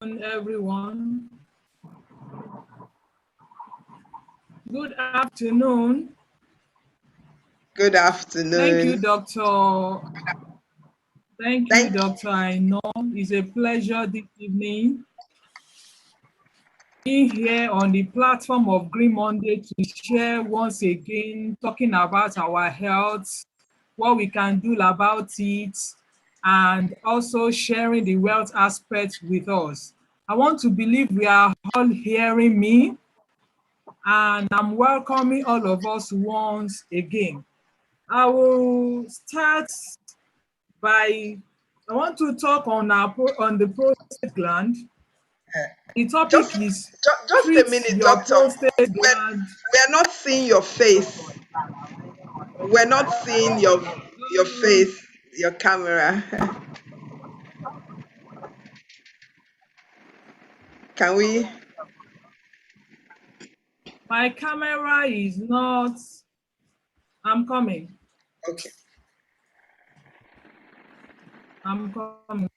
Everyone. Good afternoon. Good afternoon. Thank you, Doctor. Thank you, Dr. Aino. It's a pleasure this evening being here on the platform of Green Monday to share once again, talking about our health, what we can do about it, and also sharing the wealth aspect with us. I want to believe we are all hearing me, and I'm welcoming all of us once again. I will start by, I want to talk on the prostate gland. The topic is just a minute, doctor. Prostate gland. We're not seeing your face. We're not seeing your face, your camera. Can we? My camera is not. I'm coming. Okay. I'm coming.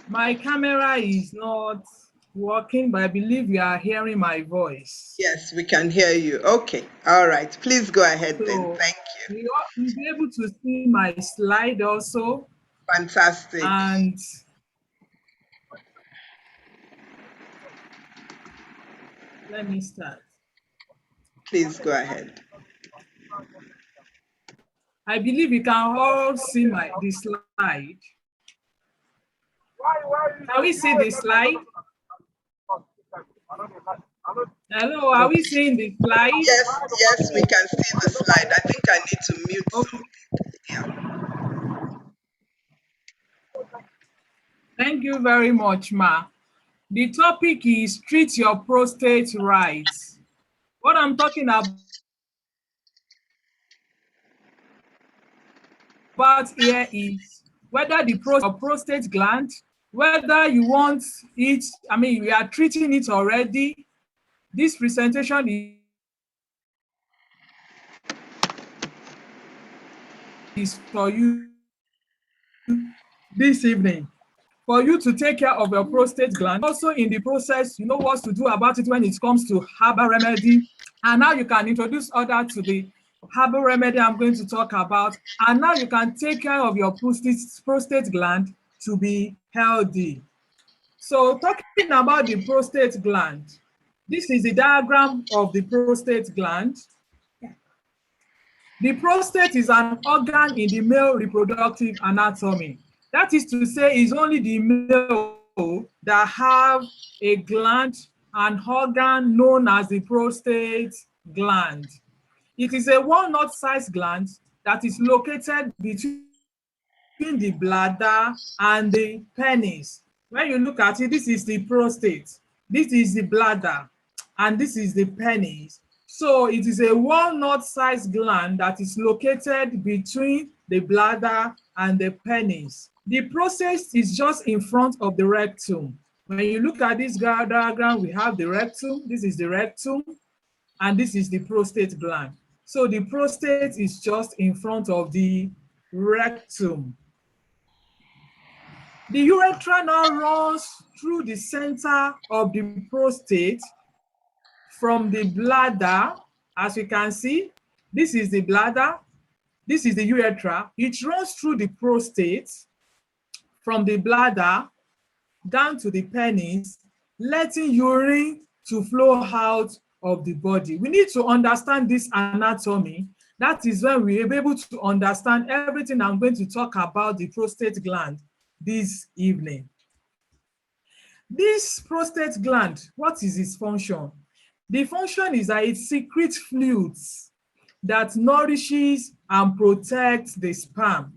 My camera is not working, but I believe you are hearing my voice. Yes, we can hear you. Okay. All right. Please go ahead then. Thank you. You'll be able to see my slide also. Fantastic. And let me start. Please go ahead. I believe you can all see the slide. Can we see the slide? Hello, are we seeing the slide? Yes, we can see the slide. I think I need to mute. Okay. Thank you very much, Ma. The topic is treat your prostate right. What I'm talking about here is whether the prostate gland, whether you want it, we are treating it already. This presentation is for you this evening, for you to take care of your prostate gland. Also in the process, you know what to do about it when it comes to herbal remedy. And now you can introduce others to the herbal remedy I'm going to talk about. And now you can take care of your prostate gland to be healthy. So talking about the prostate gland, this is the diagram of the prostate gland. The prostate is an organ in the male reproductive anatomy. That is to say, it's only the male that have a gland, an organ known as the prostate gland. It is a walnut-sized gland that is located between the bladder and the penis. When you look at it, this is the prostate, this is the bladder, and this is the penis. So it is a walnut-sized gland that is located between the bladder and the penis. The prostate is just in front of the rectum. When you look at this diagram, we have the rectum, this is the rectum, and this is the prostate gland. So the prostate is just in front of the rectum. The urethra now runs through the center of the prostate from the bladder. As you can see, this is the bladder, this is the urethra. It runs through the prostate from the bladder down to the penis, letting urine to flow out of the body. We need to understand this anatomy. That is when we will be able to understand everything I'm going to talk about the prostate gland this evening. This prostate gland, what is its function? The function is that it secretes fluids that nourishes and protects the sperm.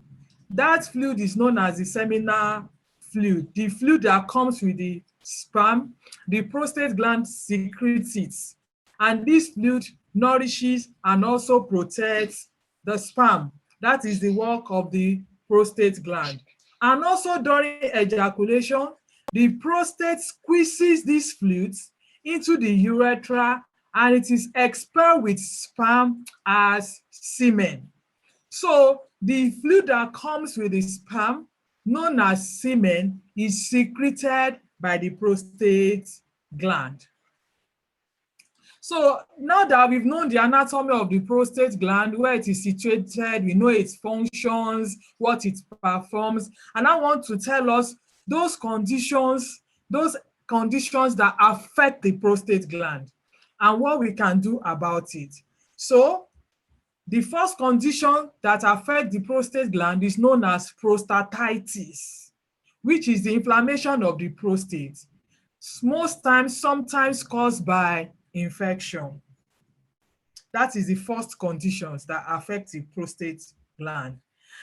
That fluid is known as the seminal fluid. The fluid that comes with the sperm, the prostate gland secretes it. And this fluid nourishes and also protects the sperm. That is the work of the prostate gland. And also during ejaculation, the prostate squeezes these fluids into the urethra and it is expelled with sperm as semen. So the fluid that comes with the sperm known as semen, is secreted by the prostate gland. So now that we've known the anatomy of the prostate gland, where it is situated, we know its functions, what it performs, and I want to tell us those conditions that affect the prostate gland and what we can do about it. So the first condition that affects the prostate gland is known as prostatitis, which is the inflammation of the prostate, sometimes caused by infection. That is the first conditions that affect the prostate gland.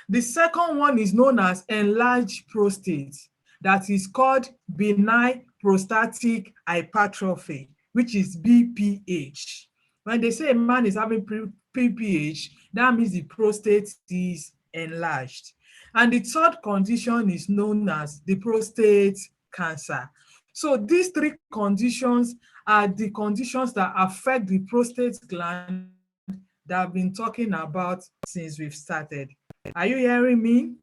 The second one is known as enlarged prostate, that is called benign prostatic hypertrophy, which is BPH. When they say a man is having BPH, that means the prostate is enlarged. And the third condition is known as the prostate cancer. So these three conditions are the conditions that affect the prostate gland that I've been talking about since we've started. Are you hearing me?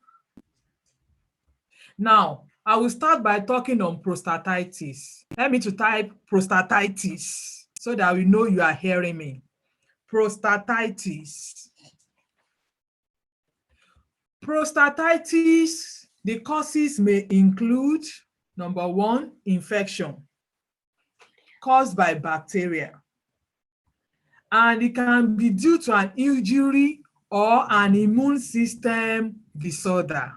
Now, I will start by talking on prostatitis. Let me to type prostatitis so that we know you are hearing me. Prostatitis. Prostatitis, the causes may include, number one, infection caused by bacteria. And it can be due to an injury or an immune system disorder.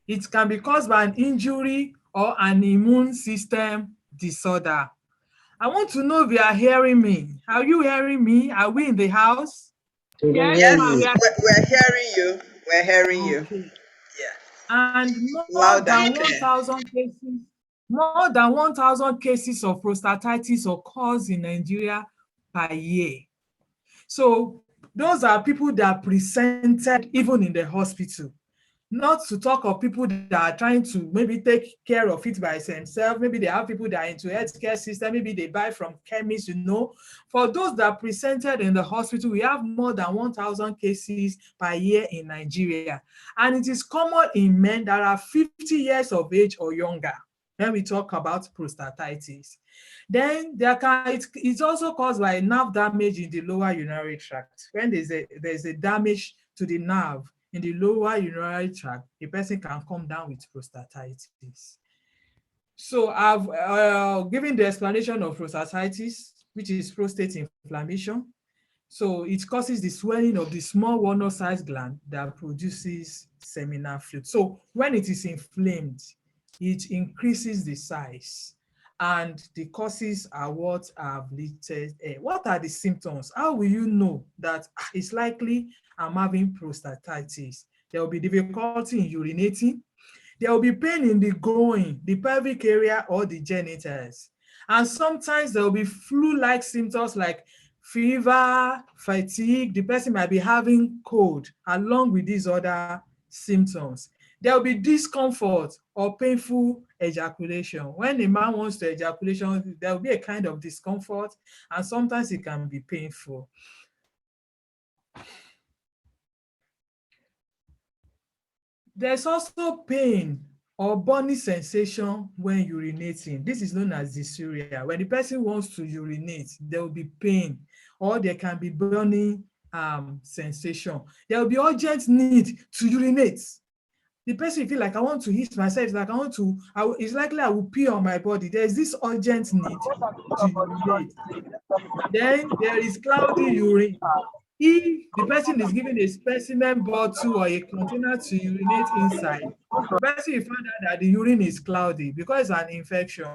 It can be caused by an injury or an immune system disorder. I want to know if you are hearing me. Are you hearing me? Are we in the house? Yes, we're hearing you. We're hearing you. Okay. Yeah. And Loud and clear. more than 1,000 cases of prostatitis occurs in Nigeria per year. So those are people that presented even in the hospital. Not to talk of people that are trying to maybe take care of it by themselves. Maybe they have people that are into healthcare system. Maybe they buy from chemists, For those that presented in the hospital, we have more than 1,000 cases per year in Nigeria. And it is common in men that are 50 years of age or younger when we talk about prostatitis. Then it's also caused by nerve damage in the lower urinary tract. When there's a damage to the nerve in the lower urinary tract, a person can come down with prostatitis. So I've given the explanation of prostatitis, which is prostate inflammation. So it causes the swelling of the small walnut-sized gland that produces seminal fluid. So when it is inflamed, it increases the size. And the causes are what I've listed. What are the symptoms? How will you know that it's likely I'm having prostatitis? There will be difficulty in urinating. There will be pain in the groin, the pelvic area, or the genitals. And sometimes there will be flu-like symptoms like fever, fatigue. The person might be having cold along with these other symptoms. There will be discomfort or painful ejaculation. When a man wants to ejaculation, there will be a kind of discomfort, and sometimes it can be painful. There's also pain or burning sensation when urinating. This is known as dysuria. When the person wants to urinate, there will be pain, or there can be burning sensation. There will be urgent need to urinate. The person feel like, I want to hit myself, it's like it's likely I will pee on my body. There's this urgent need to urinate. Then there is cloudy urine. If the person is given a specimen bottle or a container to urinate inside, the person will find out that the urine is cloudy because it's an infection.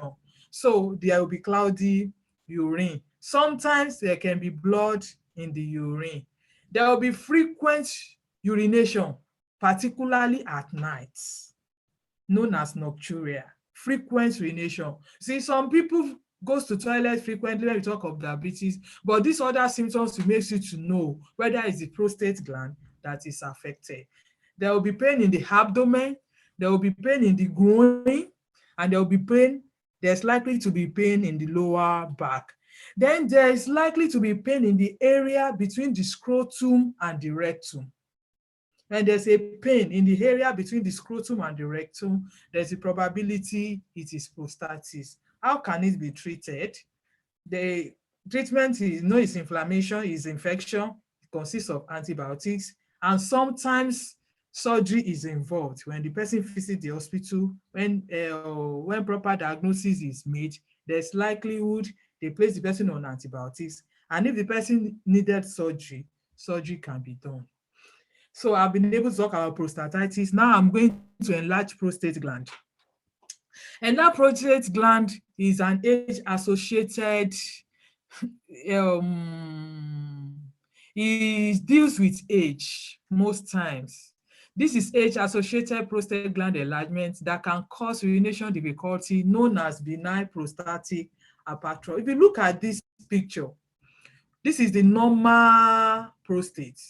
So there will be cloudy urine. Sometimes there can be blood in the urine. There will be frequent urination, particularly at night, known as nocturia. Frequent urination. See, some people goes to toilet frequently when we talk of diabetes, but these other symptoms will make you to know whether it's the prostate gland that is affected. There will be pain in the abdomen, there will be pain in the groin, and there's likely to be pain in the lower back. Then there is likely to be pain in the area between the scrotum and the rectum. when there's a pain in the area between the scrotum and the rectum, there's a probability it is prostatitis. How can it be treated? The treatment is, it's inflammation, is infection, it consists of antibiotics, and sometimes surgery is involved. When the person visits the hospital, when proper diagnosis is made, there's likelihood they place the person on antibiotics, and if the person needed surgery, surgery can be done. So I've been able to talk about prostatitis. Now I'm going to enlarge prostate gland. And that prostate gland is an age-associated, it deals with age most times. This is age-associated prostate gland enlargement that can cause urination difficulty, known as benign prostatic hypertrophy. If you look at this picture, this is the normal prostate.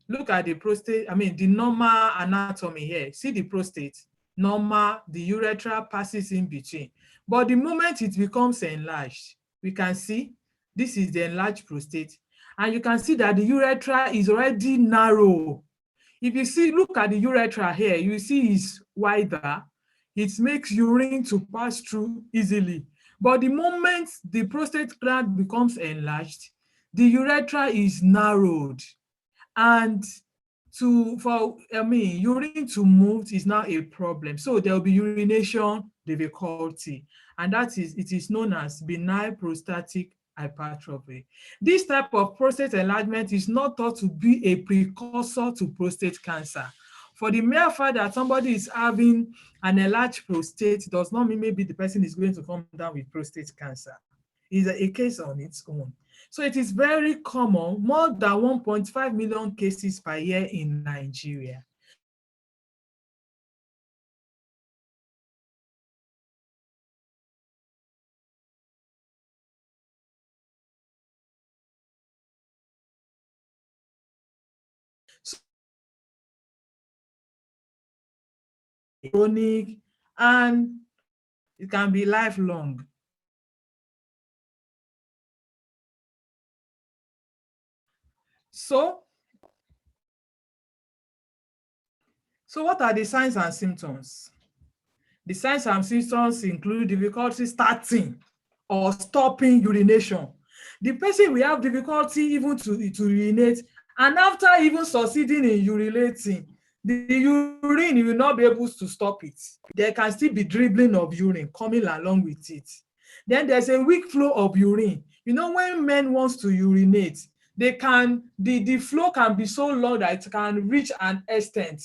Look at the prostate, the normal anatomy here. See the prostate, normal, the urethra passes in between. But the moment it becomes enlarged, we can see this is the enlarged prostate. And you can see that the urethra is already narrow. If you see, look at the urethra here, you see it's wider. It makes urine to pass through easily. But the moment the prostate gland becomes enlarged, the urethra is narrowed, and urine to move is now a problem. So there will be urination difficulty, and it is known as benign prostatic hypertrophy. This type of prostate enlargement is not thought to be a precursor to prostate cancer. For the mere fact that somebody is having an enlarged prostate does not mean maybe the person is going to come down with prostate cancer. It's a case on its own. So it is very common, more than 1.5 million cases per year in Nigeria. Chronic, and it can be lifelong. So what are the signs and symptoms? The signs and symptoms include difficulty starting or stopping urination. The person will have difficulty even to urinate, and after even succeeding in urinating, the urine will not be able to stop it. There can still be dribbling of urine coming along with it. Then there's a weak flow of urine. When men want to urinate, the flow can be so long that it can reach an extent.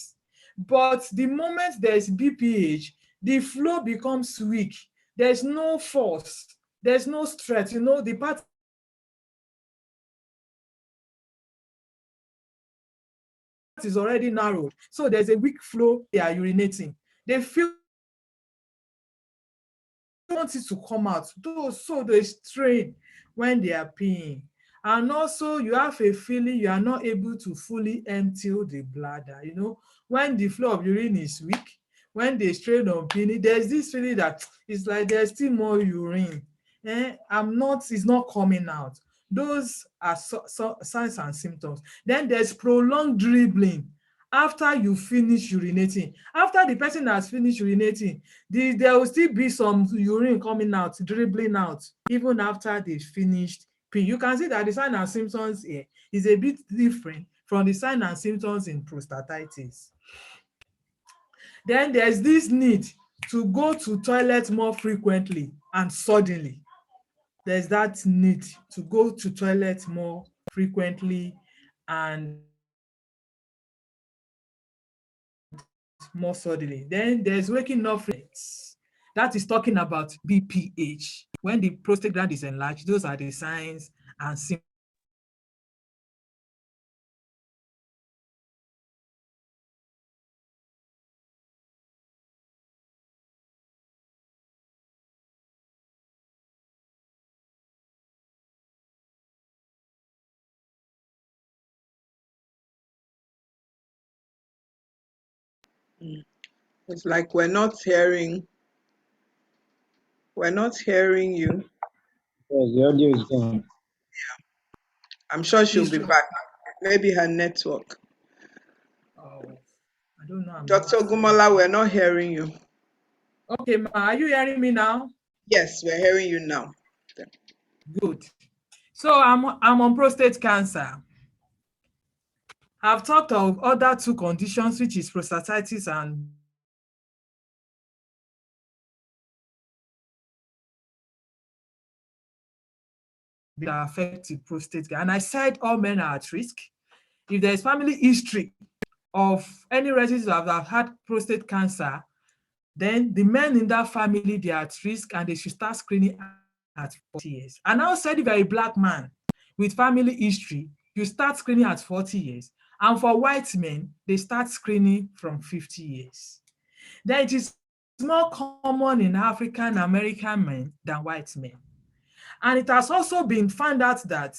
But the moment there's BPH, the flow becomes weak. There's no force. There's no stretch. The part is already narrowed. So there's a weak flow. They are urinating. They feel want it to come out. So they strain when they are peeing. And also you have a feeling you are not able to fully empty the bladder. When the flow of urine is weak, when they strain on peeing, there's this feeling that it's like there's still more urine. It's not coming out. Those are signs and symptoms. Then there's prolonged dribbling after you finish urinating. After the person has finished urinating, there will still be some urine coming out, dribbling out, even after they finished peeing. You can see that the signs and symptoms here is a bit different from the signs and symptoms in prostatitis. Then there's this need to go to toilet more frequently and suddenly. There's that need to go to toilet more frequently and more suddenly. Then there's waking up rates. That is talking about BPH. When the prostate gland is enlarged, those are the signs and symptoms. It's like we're not hearing you. Yes, the audio is gone. I'm sure she'll be back. Maybe her network. Oh, I don't know. I'm Dr. not. Gumala, we're not hearing you. Okay, ma, are you hearing me now? Yes, we're hearing you now. Good. So I'm on prostate cancer. I've talked of other two conditions, which is prostatitis and that affect the prostate. And I said all men are at risk. If there is family history of any relatives that have had prostate cancer, then the men in that family, they are at risk and they should start screening at 40 years. And I said if you're a black man with family history, you start screening at 40 years. And for white men, they start screening from 50 years. Then it is more common in African American men than white men. And it has also been found out that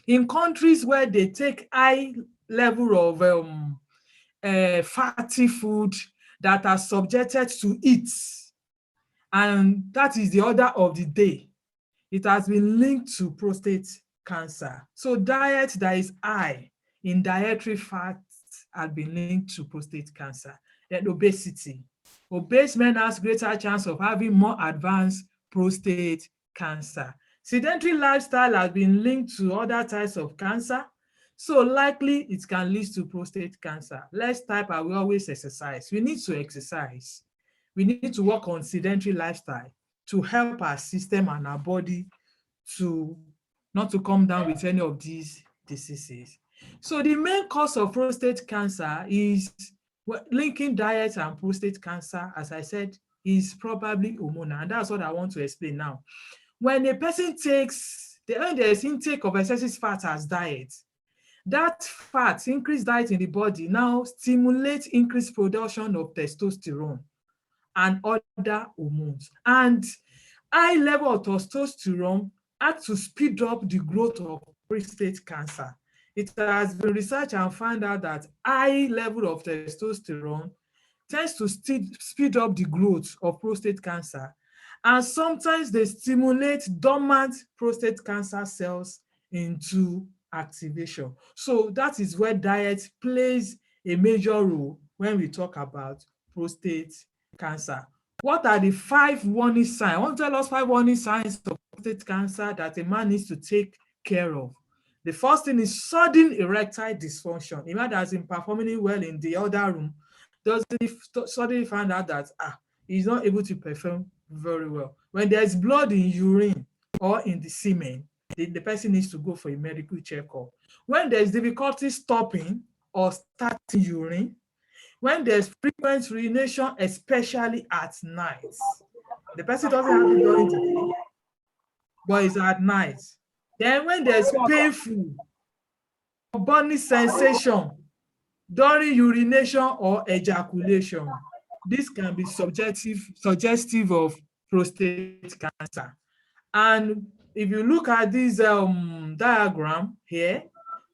in countries where they take high level of fatty food that are subjected to heat, and that is the order of the day, it has been linked to prostate cancer. So diet that is high in dietary fats has been linked to prostate cancer. Then obesity. Obese men has greater chance of having more advanced prostate cancer. Sedentary lifestyle has been linked to other types of cancer. So likely it can lead to prostate cancer. Less type I will always exercise. We need to exercise. We need to work on sedentary lifestyle to help our system and our body to not to come down with any of these diseases. So the main cause of prostate cancer is linking diet and prostate cancer, as I said, is probably hormonal. And that's what I want to explain now. When a person takes, when there is intake of excessive fat as diet, that fat, increased diet in the body now stimulates increased production of testosterone and other hormones. And high level of testosterone act to speed up the growth of prostate cancer. It has been researched and found out that high level of testosterone tends to speed up the growth of prostate cancer. And sometimes they stimulate dormant prostate cancer cells into activation. So that is where diet plays a major role when we talk about prostate cancer. What are the 5 warning signs? I want to tell us 5 warning signs of prostate cancer that a man needs to take care of. The first thing is sudden erectile dysfunction. A man that has been performing well in the other room doesn't suddenly find out that he's not able to perform very well. When there's blood in urine or in the semen, the person needs to go for a medical checkup. When there's difficulty stopping or starting urine, when there's frequent urination, especially at night, the person doesn't have it during the day, but it's at night. Then when there's painful or burning sensation during urination or ejaculation, this can be suggestive of prostate cancer. And if you look at this diagram here,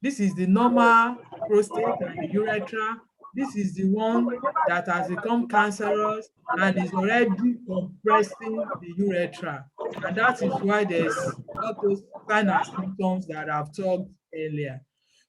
this is the normal prostate and the urethra. This is the one that has become cancerous and is already compressing the urethra. And that is why there's all those kind of symptoms that I've talked earlier.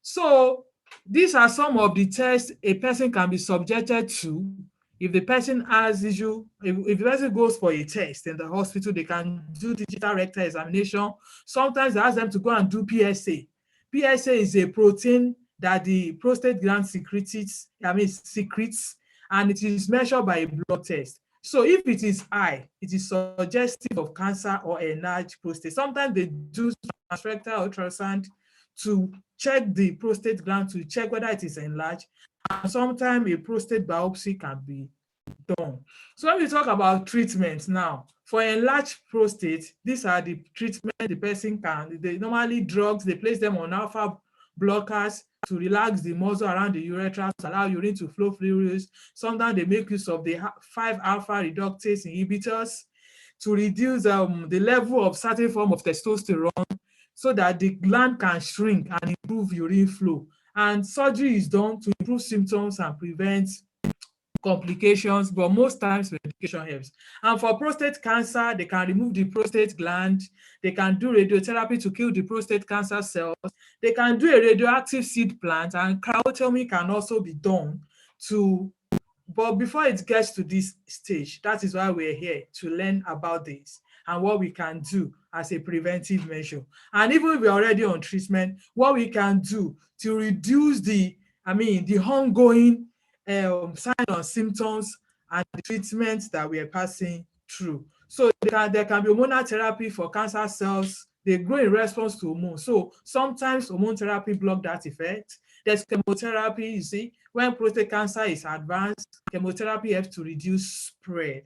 So these are some of the tests a person can be subjected to. If the person has issue, if the person goes for a test in the hospital, they can do digital rectal examination. Sometimes they ask them to go and do PSA. PSA is a protein that the prostate gland secretes, and it is measured by a blood test. So if it is high, it is suggestive of cancer or enlarged prostate. Sometimes they do transrectal ultrasound to check the prostate gland to check whether it is enlarged. And sometimes a prostate biopsy can be done. So when we talk about treatments now, for enlarged prostate, these are the treatment the person can, they normally drugs, they place them on alpha blockers to relax the muscle around the urethra, to allow urine to flow freely. Sometimes they make use of the 5-alpha reductase inhibitors to reduce the level of certain form of testosterone so that the gland can shrink and improve urine flow. And surgery is done to improve symptoms and prevent complications, but most times medication helps. And for prostate cancer, they can remove the prostate gland, they can do radiotherapy to kill the prostate cancer cells, they can do a radioactive seed plant, and cryotomy can also be done but before it gets to this stage, that is why we're here, to learn about this and what we can do as a preventive measure. And even if we're already on treatment, what we can do to reduce the ongoing signs and symptoms and the treatments that we are passing through. So there can be hormonal therapy for cancer cells. They grow in response to hormone. So sometimes hormone therapy block that effect. There's chemotherapy, you see, when prostate cancer is advanced, chemotherapy helps to reduce spread.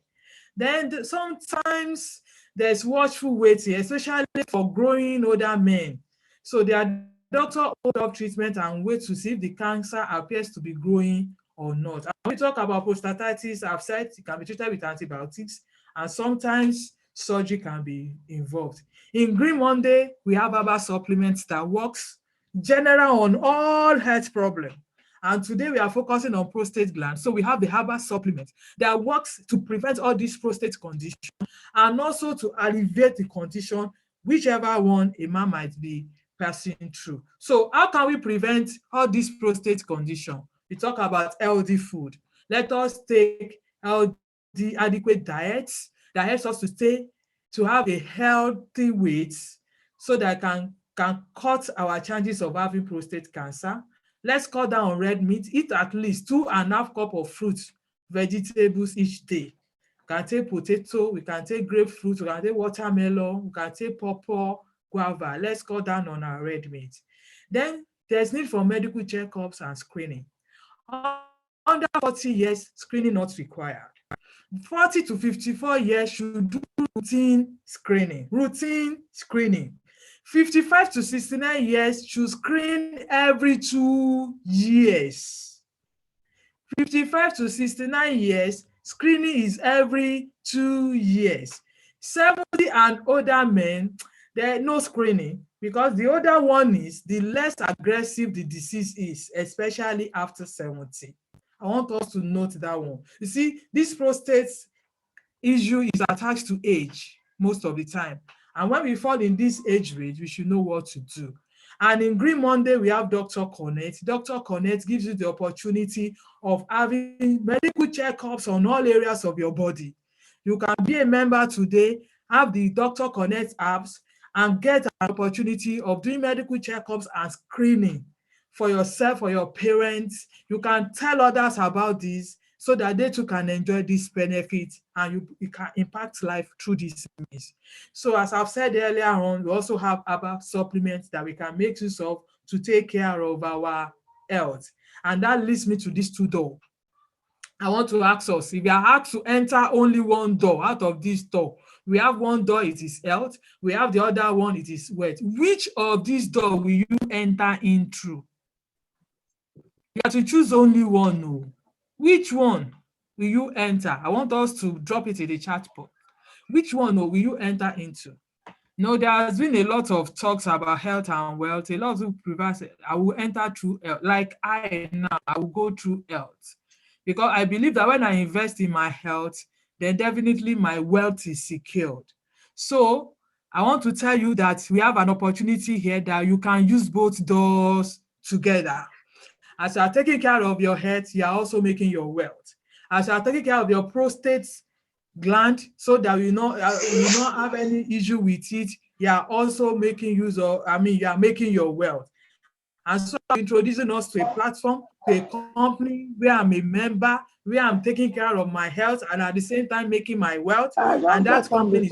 Then sometimes there's watchful waiting, especially for growing older men. So their doctor hold up treatment and wait to see if the cancer appears to be growing or not. And when we talk about prostatitis, I've said it can be treated with antibiotics, and sometimes surgery can be involved. In Green Monday, we have herbal supplements that works general on all health problems. And today we are focusing on prostate gland. So we have the herbal supplement that works to prevent all these prostate conditions and also to alleviate the condition, whichever one a man might be passing through. So how can we prevent all these prostate condition? We talk about healthy food. Let us take healthy, adequate diets that helps us to have a healthy weight so that can cut our chances of having prostate cancer. Let's cut down on red meat. Eat at least 2.5 cups of fruits, vegetables each day. We can take potato, we can take grapefruit, we can take watermelon, we can take pawpaw, guava. Let's cut down on our red meat. Then there's need for medical checkups and screening. Under 40 years, screening not required. 40 to 54 years should do routine screening. 55 to 69 years should screen every 2 years. 55 to 69 years, screening is every 2 years. 70 and older men, there is no screening because the older one is, the less aggressive the disease is, especially after 70. I want us to note that one. You see, this prostate issue is attached to age most of the time. And when we fall in this age range, we should know what to do. And in Green Monday, we have Dr. Connect. Dr. Connect gives you the opportunity of having medical checkups on all areas of your body. You can be a member today, have the Dr. Connect apps, and get an opportunity of doing medical checkups and screening for yourself or your parents. You can tell others about this so that they too can enjoy this benefit and you can impact life through this means. So as I've said earlier on, we also have herbal supplements that we can make use of to take care of our health. And that leads me to these two doors. I want to ask us, if you are asked to enter only one door out of this door, we have one door, it is health. We have the other one, it is wealth. Which of these doors will you enter in through? You have to choose only one. No. Which one will you enter? I want us to drop it in the chat box. Which one will you enter into? No, there has been a lot of talks about health and wealth. A lot of people prefer say, I will enter through health. Like I will go through health. Because I believe that when I invest in my health, then definitely my wealth is secured. So I want to tell you that we have an opportunity here that you can use both doors together. As you are taking care of your health, you are also making your wealth. As you are taking care of your prostate gland so that you not have any issue with it, you are also making use of, you are making your wealth. And so I'm introducing us to a platform, to a company where I'm a member, where I'm taking care of my health and at the same time making my wealth. And that company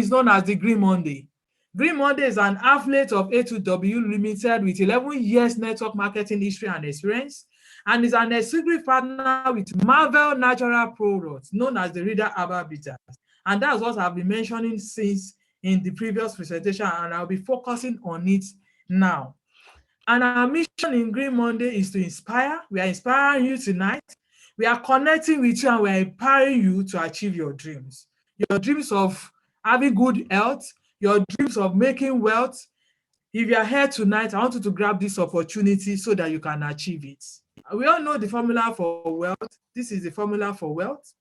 is known as the Green Monday. Green Monday is an affiliate of A2W Limited with 11 years network marketing history and experience, and is an exclusive partner with Marvel Natural Products, known as the Reader Herbal Bitters. And that's what I've been mentioning since in the previous presentation, and I'll be focusing on it now. And our mission in Green Monday is to inspire. We are inspiring you tonight. We are connecting with you and we are empowering you to achieve your dreams. Your dreams of having good health, your dreams of making wealth. If you are here tonight, I want you to grab this opportunity so that you can achieve it. We all know the formula for wealth. This is the formula for wealth.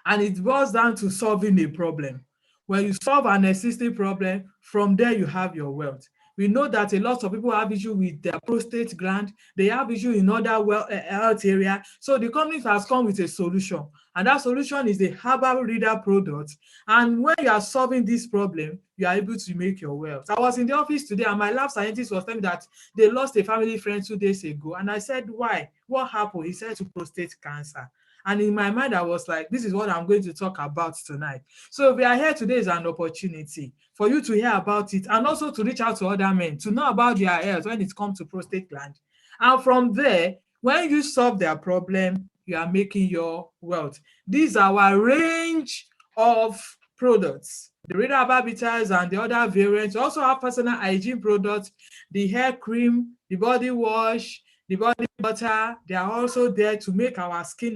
And it boils down to solving a problem. When you solve an existing problem, from there you have your wealth. We know that a lot of people have issue with their prostate gland. They have issue in other health area. So the company has come with a solution, and that solution is the herbal reader product. And when you are solving this problem, you are able to make your wealth. I was in the office today, and my lab scientist was telling me that they lost a family friend 2 days ago. And I said, why? What happened? He said to prostate cancer. And in my mind, I was like, this is what I'm going to talk about tonight. So we are here today is an opportunity for you to hear about it, and also to reach out to other men to know about their health when it comes to prostate gland. And from there, when you solve their problem, you are making your wealth. These are our range of products. The Reader Herbal Bitters and the other variants also have personal hygiene products, the hair cream, the body wash, the body butter. They are also there to make our skin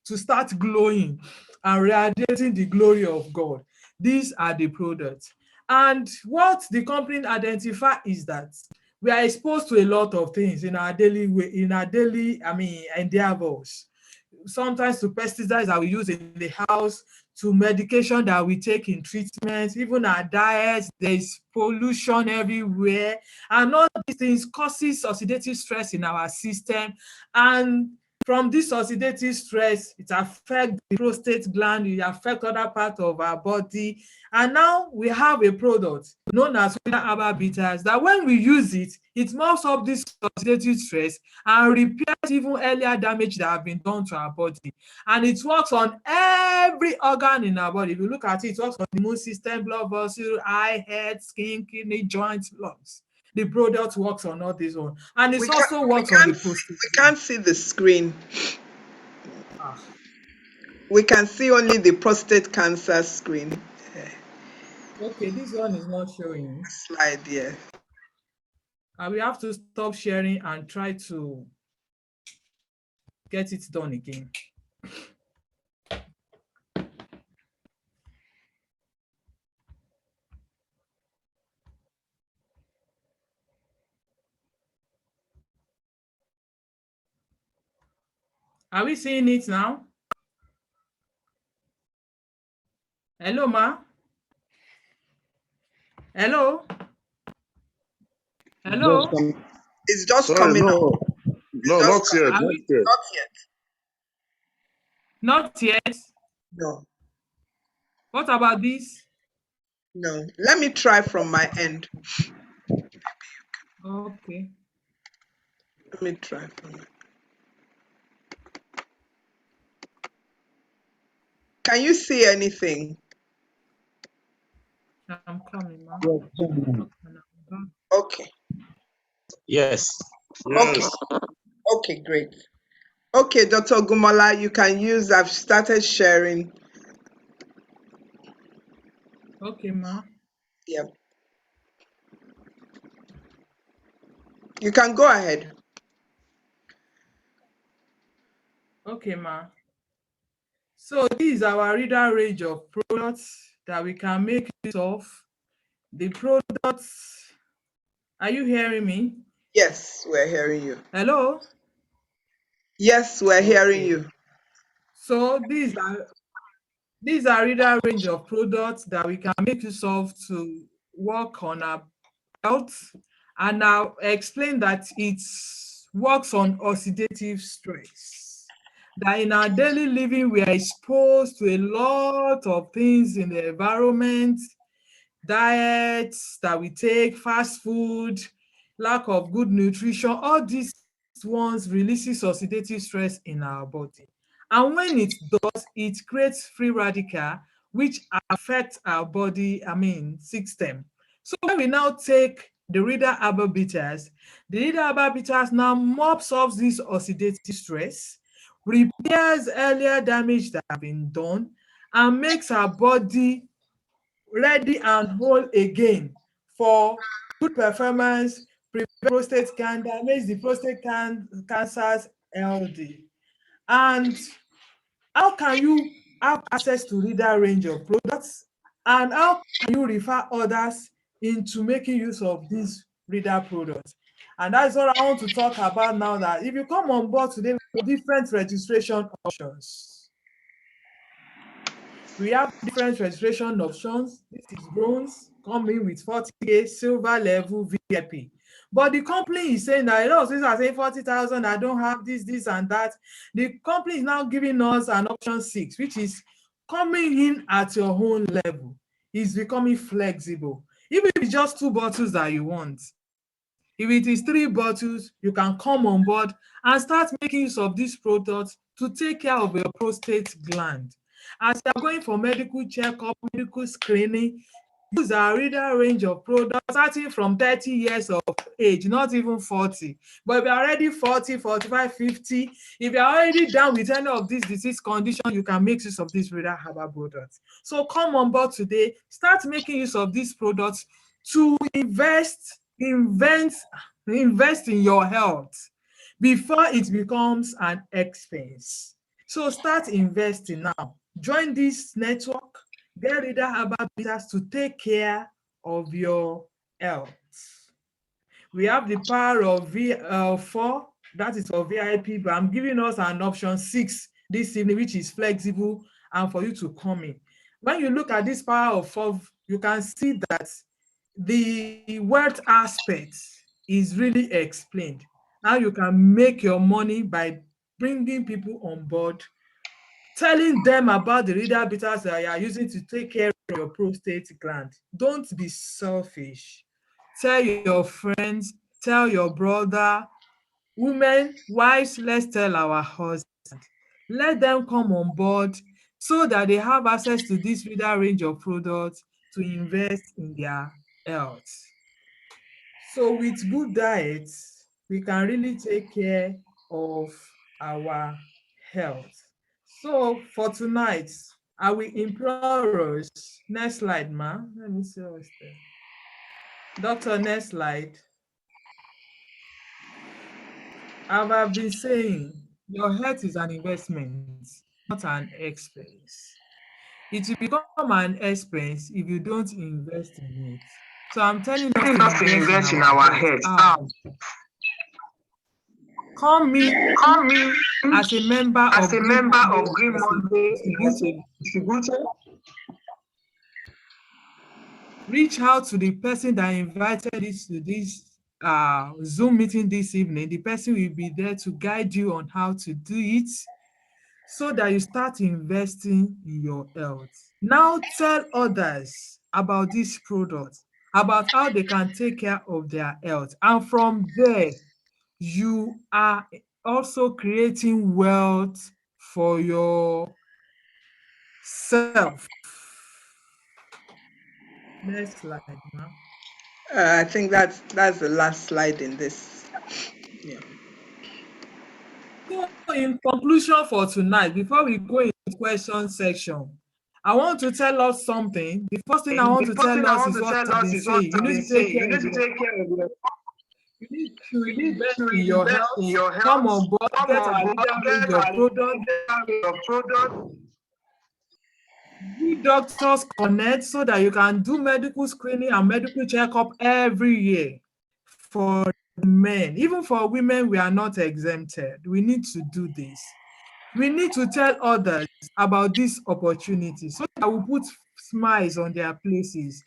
to start glowing and radiating the glory of God. These are the products. And what the company identify is that we are exposed to a lot of things in our daily endeavors. Sometimes to pesticides that we use in the house, to medication that we take in treatment, even our diets, there's pollution everywhere. And all these things causes oxidative stress in our system. And from this oxidative stress, it affects the prostate gland, it affects other parts of our body. And now we have a product known as herbal bitters that when we use it, it moves up this oxidative stress and repairs even earlier damage that have been done to our body. And it works on every organ in our body. If you look at it, it works on the immune system, blood vessels, eye, head, skin, kidney, joints, lungs. The product works on all these ones. And it also works on the prostate. We can't see the screen. Ah. We can see only the prostate cancer screen. Okay, this one is not showing. Slide, yeah. And we have to stop sharing and try to get it done again. Are we seeing it now? Hello, ma? Hello? Hello? It's just Sorry, coming no, up. no, not yet, not yet. Not yet. Not yet. No, What about this? no. Let me try from my end. Okay. Let me try from my. Can you see anything? I'm coming, ma. Okay. Yes. Okay. Yes. Okay, great. Okay, Dr. Gumola, you can use. I've started sharing. Okay, ma. Yep. You can go ahead. Okay, ma. So this is our reader range of products that we can make use of. The products, are you hearing me? Yes, we're hearing you. Hello? Yes, we're hearing Okay. you. So these are reader range of products that we can make use of to work on our health. And I'll explain that it works on oxidative stress. That in our daily living, we are exposed to a lot of things in the environment, diets that we take, fast food, lack of good nutrition, all these ones releases oxidative stress in our body. And when it does, it creates free radical, which affects our body, system. So when we now take the Reader Herbal Bitters, the Reader Herbal Bitters now mops off this oxidative stress, repairs earlier damage that have been done, and makes our body ready and whole again for good performance, prevent prostate cancer, makes the prostate cancers healthy. And how can you have access to reader range of products? And how can you refer others into making use of these reader products? And that's what I want to talk about now, that if you come on board today with different registration options. We have different registration options. This is bronze, coming with 40K, silver level, VIP. But the company is saying that a lot of things are saying 40,000, I don't have this, and that. The company is now giving us an option 6, which is coming in at your own level. It's becoming flexible. Even if it's just 2 bottles that you want, if it is 3 bottles, you can come on board and start making use of these products to take care of your prostate gland. As you are going for medical checkup, medical screening, use our reader range of products starting from 30 years of age, not even 40. But if you're already 40, 45, 50, if you're already down with any of these disease conditions, you can make use of these reader herbal products. So come on board today, start making use of these products to invest in your health before it becomes an expense. So start investing now. Join this network. Get reader herbal bitters to take care of your health. We have the power of 4, that is for VIP, but I'm giving us an option 6 this evening, which is flexible and for you to come in. When you look at this power of 4, you can see that the wealth aspect is really explained. How you can make your money by bringing people on board, telling them about the reader bitters that you are using to take care of your prostate gland. Don't be selfish. Tell your friends, tell your brother, women, wives, let's tell our husband. Let them come on board so that they have access to this reader range of products to invest in their health. So with good diet, we can really take care of our health. So for tonight, I will implore us. Next slide, ma. Let me see what's there. Doctor, next slide. As I've been saying, your health is an investment, not an expense. It will become an expense if you don't invest in it. So I'm telling us to invest in our health. How? Come in as a member of Green Monday distributor. Reach out to the person that invited us to this Zoom meeting this evening. The person will be there to guide you on how to do it so that you start investing in your health. Now tell others about this product, about how they can take care of their health. And from there, you are also creating wealth for yourself. Next slide, ma'am. I think that's the last slide in this. Yeah. So in conclusion for tonight, before we go into the question section, I want to tell us something. The first thing I want to tell us is what I've been saying. You need to take care of your You need to invest in your health. Come on board, get our leader range of products. Good doctors connect so that you can do medical screening and medical checkup every year. For men, even for women, we are not exempted. We need to do this. We need to tell others about this opportunity so that we put smiles on their faces,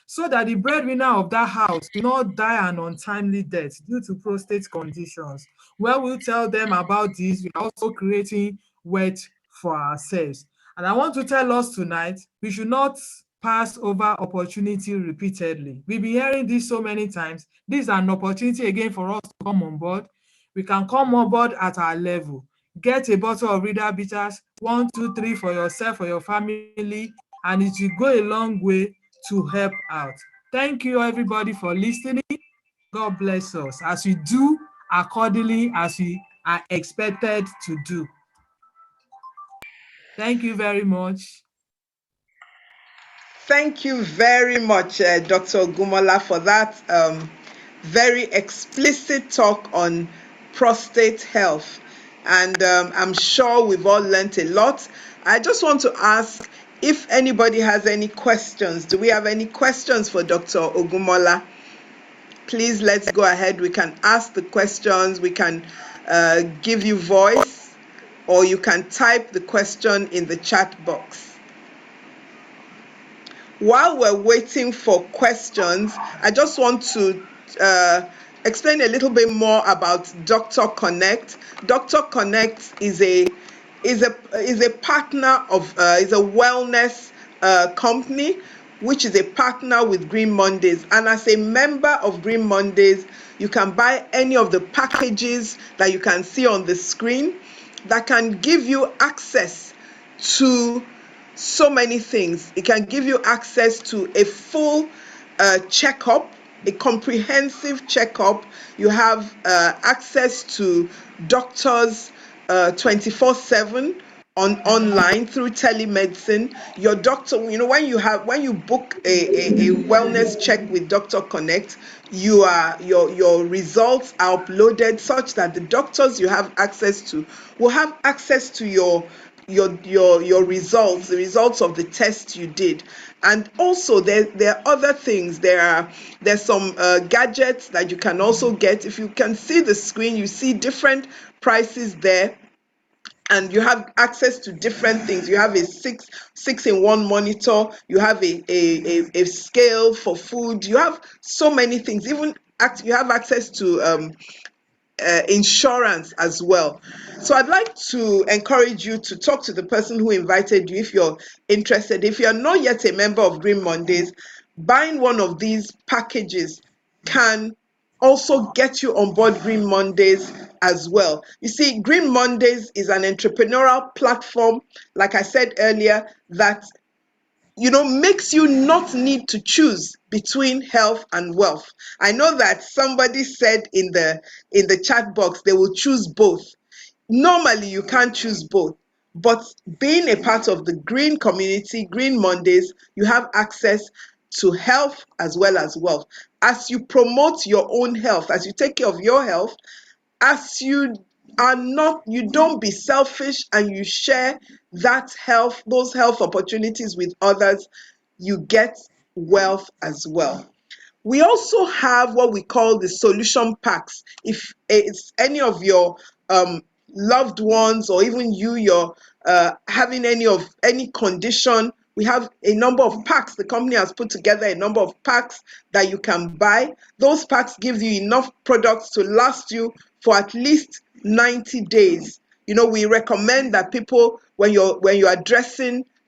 so that the breadwinner of that house will not die an untimely death due to prostate conditions. When we tell them about this, we are also creating wealth for ourselves. And I want to tell us tonight, we should not pass over opportunity repeatedly. We've been hearing this so many times. This is an opportunity again for us to come on board. We can come on board at our level. Get a bottle of reader bitters, 1, 2, 3 for yourself, for your family, and it will go a long way to help out. Thank you, everybody, for listening. God bless us as we do accordingly as we are expected to do. Thank you very much. Thank you very much, Dr. Gumola, for that very explicit talk on prostate health. And I'm sure we've all learned a lot. I just want to ask if anybody has any questions. Do we have any questions for Dr. Ogumola? Please, let's go ahead. We can ask the questions. We can give you voice. or you can type the question in the chat box. While we're waiting for questions, I just want to explain a little bit more about Dr. Connect. Dr. Connect is a partner of is a wellness company which is a partner with Green Mondays, and as a member of Green Mondays, you can buy any of the packages that you can see on the screen that can give you access to so many things. It can give you access to a full checkup, a comprehensive checkup. You have access to doctors 24/7 online through telemedicine. Your doctor, when you book a wellness check with Dr. Connect, your results are uploaded such that the doctors you have access to will have access to your results, the results of the test you did. And also there are other things. There's some gadgets that you can also get. If you can see the screen, you see different prices there, and you have access to different things. You have a six-in-one monitor, you have a scale for food, you have so many things. Even you have access to insurance as well. So I'd like to encourage you to talk to the person who invited you if you're interested. If you're not yet a member of Green Mondays, buying one of these packages can also get you on board Green Mondays as well. You see, Green Mondays is an entrepreneurial platform, like I said earlier, that makes you not need to choose between health and wealth. I know that somebody said in the chat box they will choose both. Normally you can't choose both, but being a part of the green community, Green Mondays, you have access to health as well as wealth. As you promote your own health, as you take care of your health, as you don't be selfish and you share those health opportunities with others, you get wealth as well. We also have what we call the solution packs. If it's any of your loved ones, or even you're having any condition, we have a number of packs. The company has put together a number of packs that you can buy. Those packs give you enough products to last you for at least 90 days. We recommend that people, when you're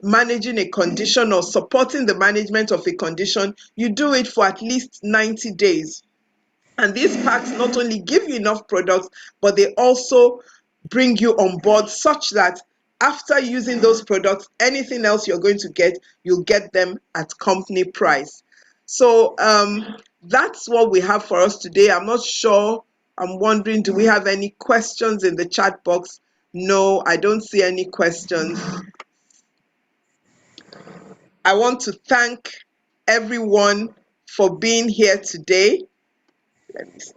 managing a condition or supporting the management of a condition, you do it for at least 90 days. And these packs not only give you enough products, but they also bring you on board such that after using those products, anything else you're going to get, you'll get them at company price. So that's what we have for us today. I'm not sure. I'm wondering, do we have any questions in the chat box? No, I don't see any questions. I want to thank everyone for being here today. Let me see.